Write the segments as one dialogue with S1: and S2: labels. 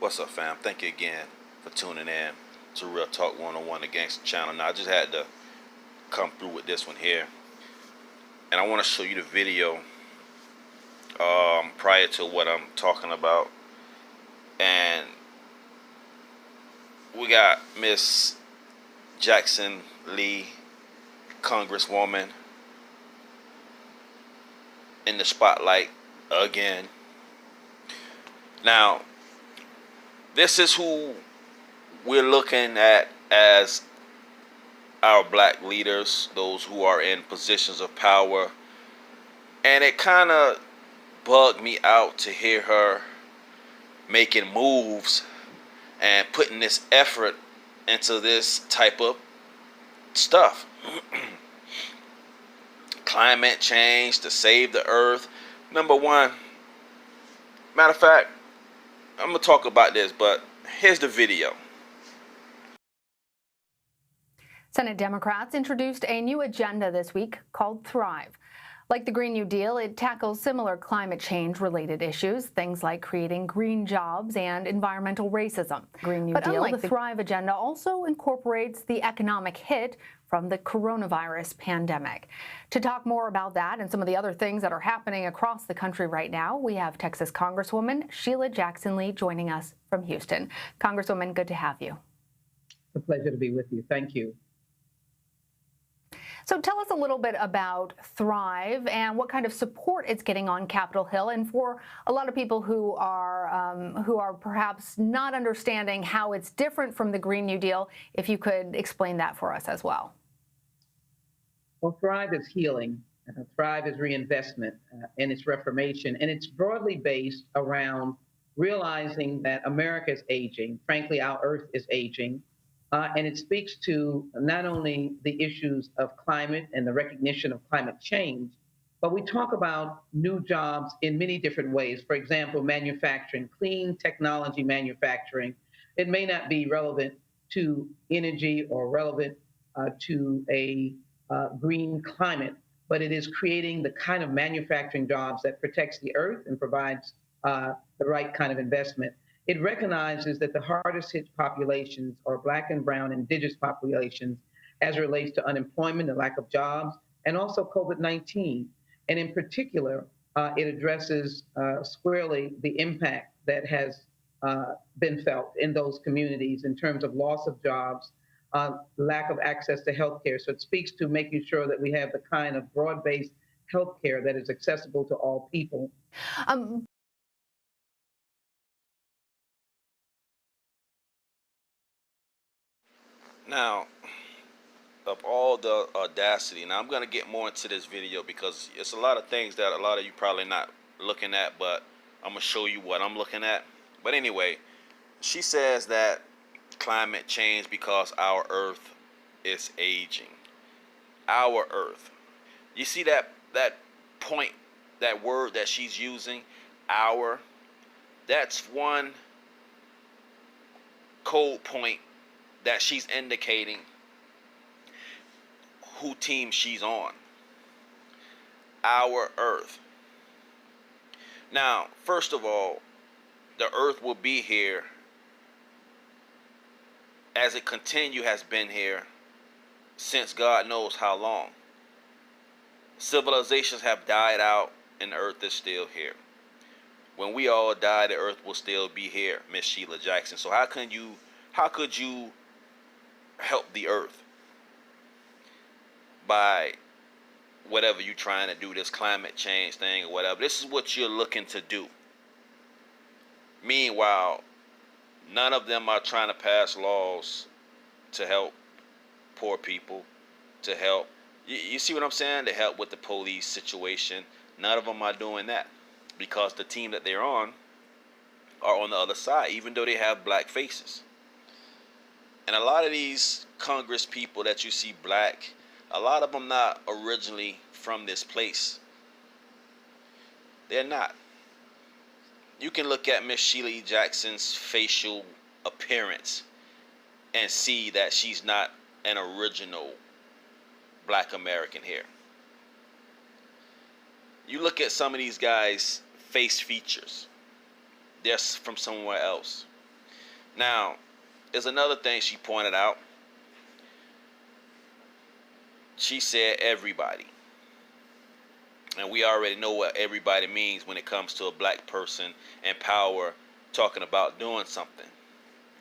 S1: What's up, fam? Thank you again for tuning in to Real Talk 101 Against the channel. Now, I just had to come through with this one here, and I want to show you the video prior to what I'm talking about. And we got Miss Jackson Lee, Congresswoman, in the spotlight again. Now, this is who we're looking at as our black leaders, those who are in positions of power. And it kind of bugged me out to hear her making moves and putting this effort into this type of stuff. Climate change to save the earth. Number one, matter of fact, I'm going to talk about this, but here's the video.
S2: Senate Democrats introduced a new agenda this week called Thrive. Like the Green New Deal, it tackles similar climate change-related issues, things like creating green jobs and environmental racism. Green New Deal, unlike the Thrive agenda, also incorporates the economic hit from the coronavirus pandemic. To talk more about that and some of the other things that are happening across the country right now, we have Texas Congresswoman Sheila Jackson Lee joining us from Houston. Congresswoman, good to have you.
S3: It's a pleasure to be with you. Thank you.
S2: So tell us a little bit about Thrive and what kind of support it's getting on Capitol Hill, and for a lot of people who are perhaps not understanding how it's different from the Green New Deal, if you could explain that for us as well.
S3: Well, Thrive is healing. Thrive is reinvestment and it's reformation, and it's broadly based around realizing that America is aging. Frankly, our Earth is aging. And it speaks to not only the issues of climate and the recognition of climate change, but we talk about new jobs in many different ways. For example, manufacturing, clean technology manufacturing. It may not be relevant to energy or relevant to a green climate, but it is creating the kind of manufacturing jobs that protects the earth and provides the right kind of investment. It recognizes that the hardest hit populations are Black and Brown indigenous populations as it relates to unemployment and lack of jobs, and also COVID-19. And in particular, it addresses squarely the impact that has been felt in those communities in terms of loss of jobs, lack of access to healthcare. So it speaks to making sure that we have the kind of broad-based healthcare that is accessible to all people.
S1: Now, of all the audacity, now I'm going to get more into this video because it's a lot of things that a lot of you probably not looking at, but I'm going to show you what I'm looking at. But anyway, she says that climate change because our Earth is aging. Our Earth. You see that point, that word that she's using, our? That's one code point that she's indicating who team she's on. Our Earth. Now, first of all, the Earth will be here as it has been here since God knows how long. Civilizations have died out and the Earth is still here. When we all die, the Earth will still be here, Miss Sheila Jackson. So how could you help the Earth by whatever you're trying to do, this climate change thing or whatever? This is what you're looking to do. Meanwhile, none of them are trying to pass laws to help poor people, to help, you see what I'm saying, to help with the police situation. None of them are doing that because the team that they're on are on the other side, even though they have black faces. And a lot of these Congress people that you see black, a lot of them not originally from this place. They're not. You can look at Miss Sheila Jackson's facial appearance and see that she's not an original black American here. You look at some of these guys' face features. They're from somewhere else. Now, there's another thing she pointed out. She said everybody. And we already know what everybody means when it comes to a black person in power talking about doing something,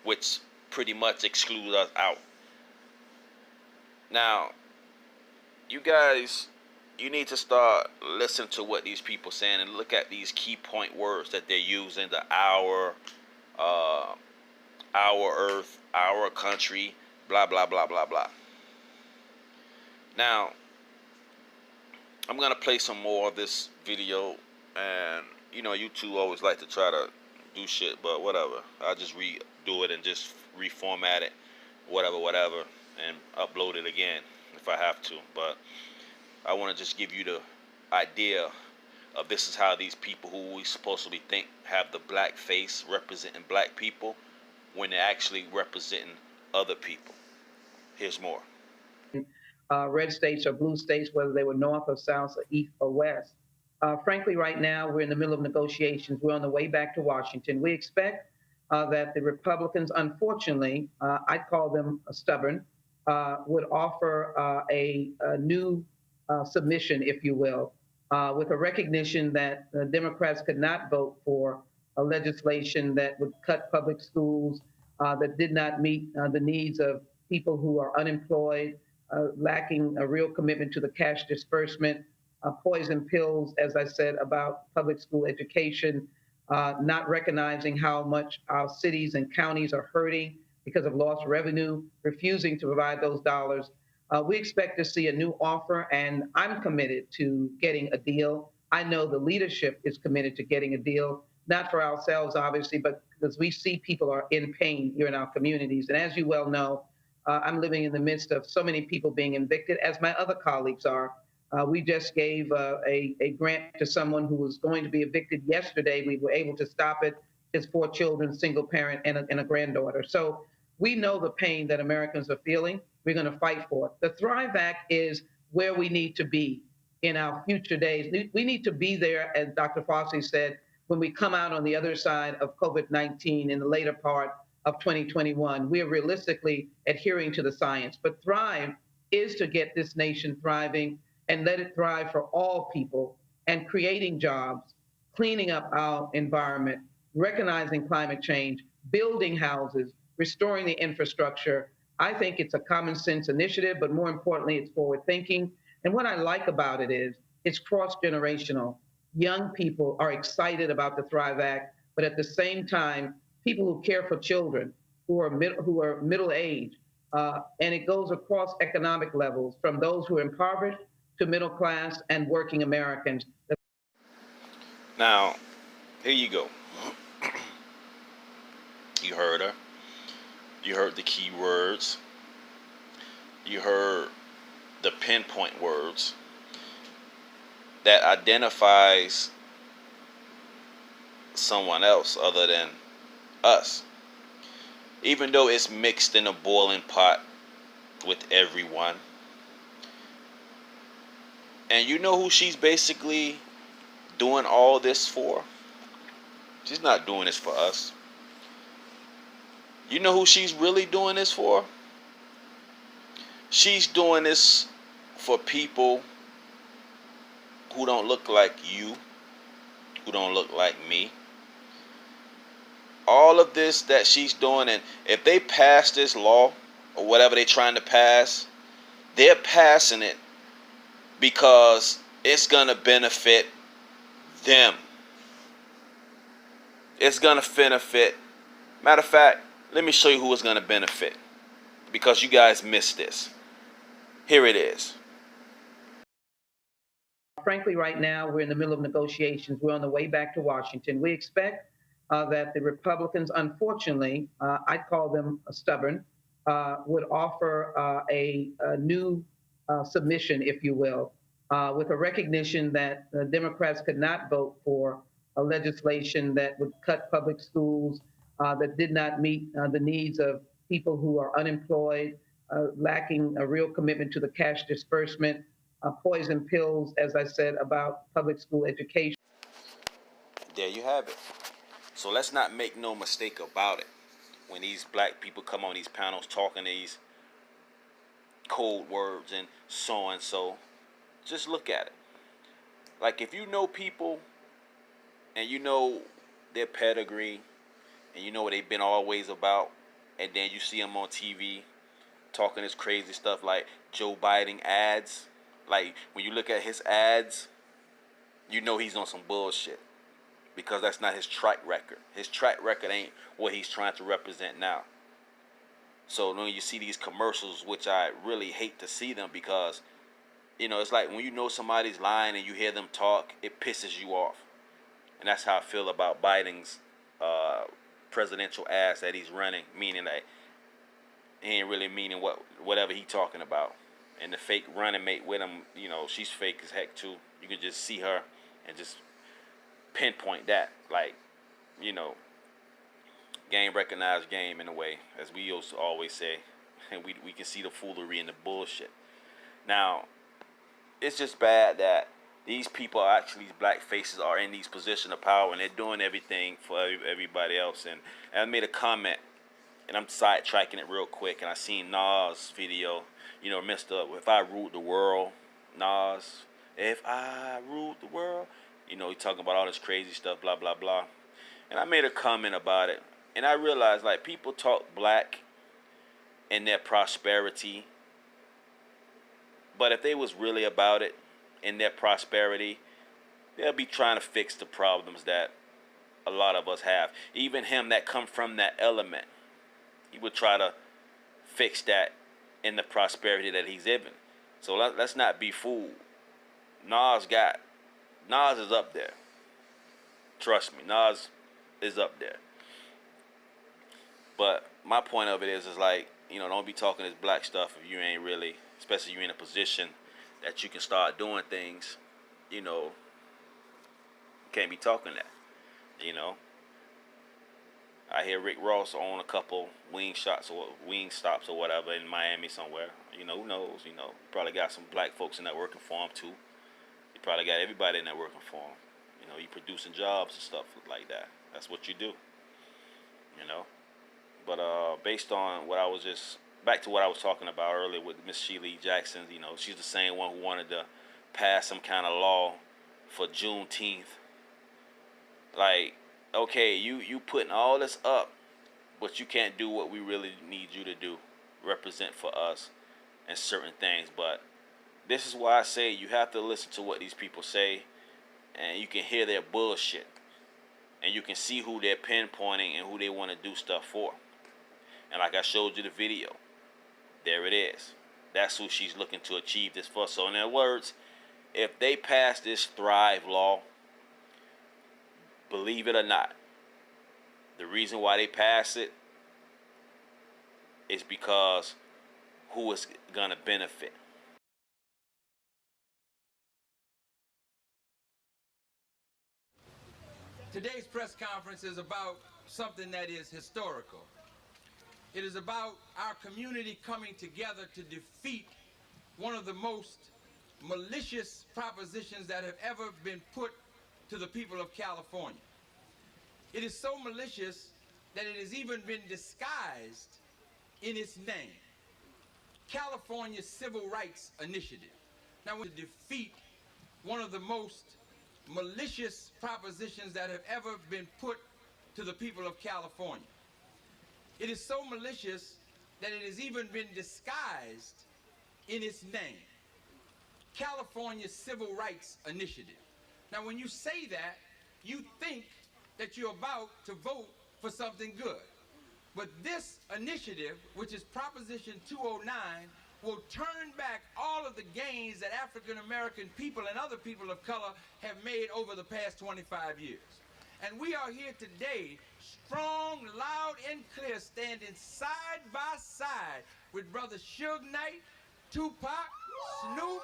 S1: which pretty much excludes us out. Now, you guys, you need to start listening to what these people saying and look at these key point words that they're using: the uh, our earth, our country, blah blah blah blah blah. Now, I'm gonna play some more of this video, and you know, YouTube always like to try to do shit, but whatever. I'll just redo it and just reformat it, whatever, and upload it again if I have to. But I want to just give you the idea of this is how these people who we supposedly think have the black face representing black people when they're actually representing other people. Here's more.
S3: Red states or blue states, whether they were north or south or east or west. Frankly, right now, we're in the middle of negotiations. We're on the way back to Washington. We expect that the Republicans, unfortunately, I'd call them stubborn, would offer a new submission, if you will, with a recognition that Democrats could not vote for a legislation that would cut public schools, that did not meet the needs of people who are unemployed, lacking a real commitment to the cash disbursement, poison pills, as I said, about public school education, not recognizing how much our cities and counties are hurting because of lost revenue, refusing to provide those dollars. We expect to see a new offer, and I'm committed to getting a deal. I know the leadership is committed to getting a deal, not for ourselves, obviously, but because we see people are in pain here in our communities. And as you well know, I'm living in the midst of so many people being evicted, as my other colleagues are. We just gave a grant to someone who was going to be evicted yesterday. We were able to stop it. His 4 children, single parent, and a granddaughter. So we know the pain that Americans are feeling. We're going to fight for it. The Thrive Act is where we need to be in our future days. We need to be there, as Dr. Fauci said, when we come out on the other side of COVID-19 in the later part of 2021. We are realistically adhering to the science. But Thrive is to get this nation thriving and let it thrive for all people, and creating jobs, cleaning up our environment, recognizing climate change, building houses, restoring the infrastructure. I think it's a common sense initiative, but more importantly, it's forward thinking. And what I like about it is it's cross-generational. Young people are excited about the Thrive Act, but at the same time, people who care for children, who are middle age, and it goes across economic levels, from those who are impoverished to middle class and working Americans.
S1: Now, here you go. You heard her. You heard the key words. You heard the pinpoint words that identifies someone else other than us. Even though it's mixed in a boiling pot with everyone. And you know who she's basically doing all this for? She's not doing this for us. You know who she's really doing this for? She's doing this for people who don't look like you, who don't look like me. All of this that she's doing, and if they pass this law or whatever they're trying to pass, they're passing it because it's going to benefit them. It's going to benefit. Matter of fact, let me show you who it's going to benefit, because you guys missed this. Here it is.
S3: Frankly, right now, we're in the middle of negotiations. We're on the way back to Washington. We expect that the Republicans, unfortunately, I'd call them stubborn, would offer a new submission, if you will, with a recognition that Democrats could not vote for a legislation that would cut public schools, that did not meet the needs of people who are unemployed, lacking a real commitment to the cash disbursement, poison pills, as I said, about public school education.
S1: There you have it. So let's not make no mistake about it. when these black people come on these panels talking these code words and so and so, just look at it. Like, if you know people and you know their pedigree and you know what they've been always about, and then you see them on TV talking this crazy stuff like Joe Biden ads, like when you look at his ads, you know he's on some bullshit, because that's not his track record. His track record ain't what he's trying to represent now. So when you see these commercials, which I really hate to see them, because, you know, it's like when you know somebody's lying and you hear them talk, it pisses you off. And that's how I feel about Biden's presidential ads that he's running, meaning that he ain't really meaning whatever he talking about. And the fake running mate with him, you know, she's fake as heck too. You can just see her and just pinpoint that, like, you know, game recognized game in a way, as we used to always say. And we can see the foolery and the bullshit. Now, it's just bad that these people are actually, these black faces are in these positions of power, and they're doing everything for everybody else. And I made a comment, and I'm sidetracking it real quick, and I seen Nas' video, you know, Mr. If I Ruled the World, Nas, if I ruled the world, you know, he talking about all this crazy stuff, blah, blah, blah. And I made a comment about it, and I realized, like, people talk black and their prosperity, but if they was really about it in their prosperity, they'll be trying to fix the problems that a lot of us have. Even him that come from that element, he would try to fix that in the prosperity that he's in. So let's not be fooled. Nas is up there. Trust me, Nas is up there. But my point of it is like, you know, don't be talking this black stuff if you ain't really, especially if you're in a position that you can start doing things, you know, you can't be talking that, you know. I hear Rick Ross own a couple wing stops or whatever in Miami somewhere. You know, who knows, you know. Probably got some black folks in there working for him too. You probably got everybody in there working for him. You know, you producing jobs and stuff like that. That's what you do, you know. But based on what I was just, back to what I was talking about earlier with Miss Sheila Jackson, you know, she's the same one who wanted to pass some kind of law for Juneteenth. Like, okay, you putting all this up, but you can't do what we really need you to do, represent for us and certain things. But this is why I say you have to listen to what these people say, and you can hear their bullshit, and you can see who they're pinpointing and who they want to do stuff for. And like I showed you the video, there it is. That's who she's looking to achieve this for. So in other words, if they pass this Thrive law, believe it or not, the reason why they pass it is because who is going to benefit.
S4: Today's press conference is about something that is historical. It is about our community coming together to defeat one of the most malicious propositions that have ever been put to the people of California. It is so malicious that it has even been disguised in its name. California Civil Rights Initiative. Now, we defeat one of the most malicious propositions that have ever been put to the people of California. It is so malicious that it has even been disguised in its name. California Civil Rights Initiative. Now, when you say that, you think that you're about to vote for something good. But this initiative, which is Proposition 209, will turn back all of the gains that African American people and other people of color have made over the past 25 years. And we are here today, strong, loud, and clear, standing side by side with Brother Suge Knight, Tupac, Snoop,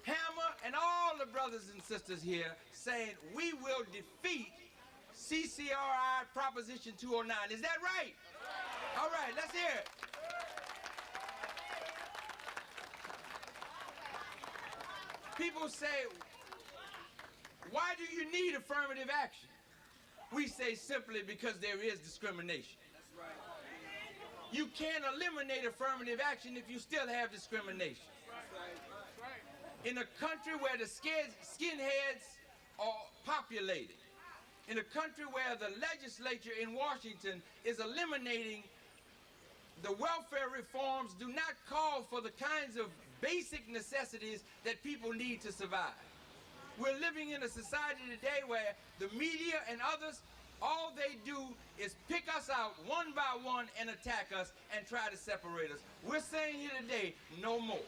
S4: Hammer, and all the brothers and sisters here, saying we will defeat CCRI Proposition 209. Is that right? All right, let's hear it. People say, why do you need affirmative action? We say simply because there is discrimination. You can't eliminate affirmative action if you still have discrimination. In a country where the skinheads are populated, in a country where the legislature in Washington is eliminating the welfare reforms, do not call for the kinds of basic necessities that people need to survive. We're living in a society today where the media and others, all they do is pick us out one by one and attack us and try to separate us. We're saying here today, no more.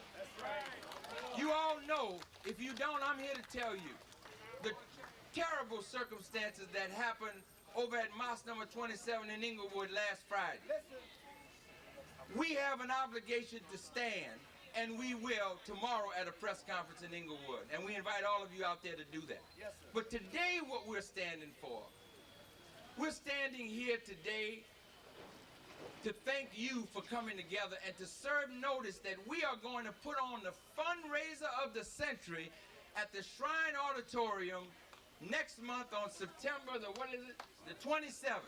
S4: You all know, if you don't, I'm here to tell you, the terrible circumstances that happened over at Mosque number 27 in Inglewood last Friday. We have an obligation to stand, and we will tomorrow at a press conference in Inglewood. And we invite all of you out there to do that. Yes, but today, what we're standing for, we're standing here today to thank you for coming together and to serve notice that we are going to put on the fundraiser of the century at the Shrine Auditorium next month on September the 27th.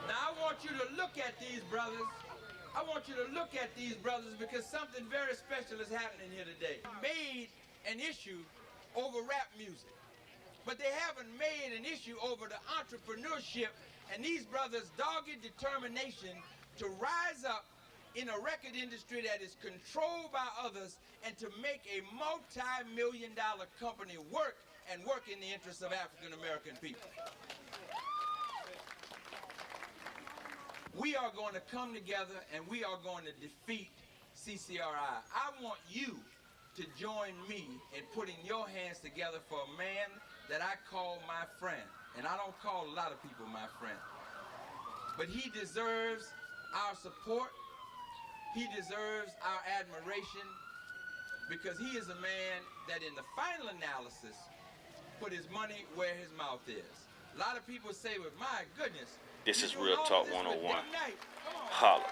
S4: Now I want you to look at these brothers. I want you to look at these brothers because something very special is happening here today. Made an issue over rap music, but they haven't made an issue over the entrepreneurship and these brothers' dogged determination to rise up in a record industry that is controlled by others and to make a multi-million-dollar company work and work in the interests of African American people. We are going to come together and we are going to defeat CCRI. I want you to join me in putting your hands together for a man that I call my friend. And I don't call a lot of people my friend. But he deserves our support. He deserves our admiration because he is a man that in the final analysis put his money where his mouth is. A lot of people say, well, my goodness.
S1: This is Real Talk 101. Holla.